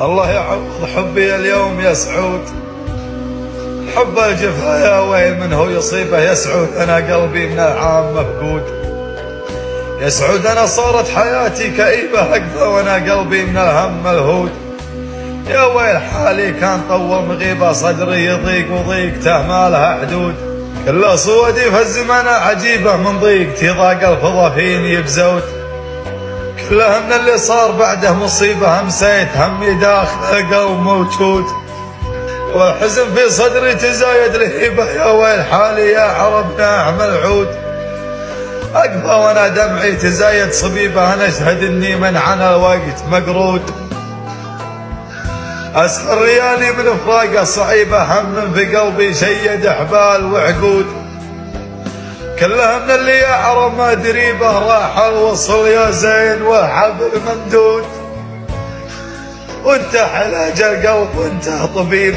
الله يعوض حبي اليوم يا سعود. حب الجفا يا ويل من هو يصيبه يا سعود، أنا قلبي من العام مفقود. يا سعود أنا صارت حياتي كئيبة هكذا وأنا قلبي من الهم ملهود. يا ويل حالي كان طول مغيبة، صدري يضيق وضيقته ما لها حدود. كل صودي في الزمن عجيبة، من ضيقتي ضاق الفضا فيني بزود. كله من اللي صار بعده مصيبة، أمسيت همي داخل القلب موجود. والحزن في صدري تزايد رهيبة، يا ويل حالي يا عرب ناعم العود. أقفى وانا دمعي تزايد صبيبة، أنا أشهد إني من عنا الوقت مقرود. أسفل ريالي من فراقه صعيبة، هم في قلبي شيد حبال وعقود. كلها من اللي يا عرب ما دريبه، راح الوصل يا زين والحبل ممدود. وانت علاج القلب وانت طبيب.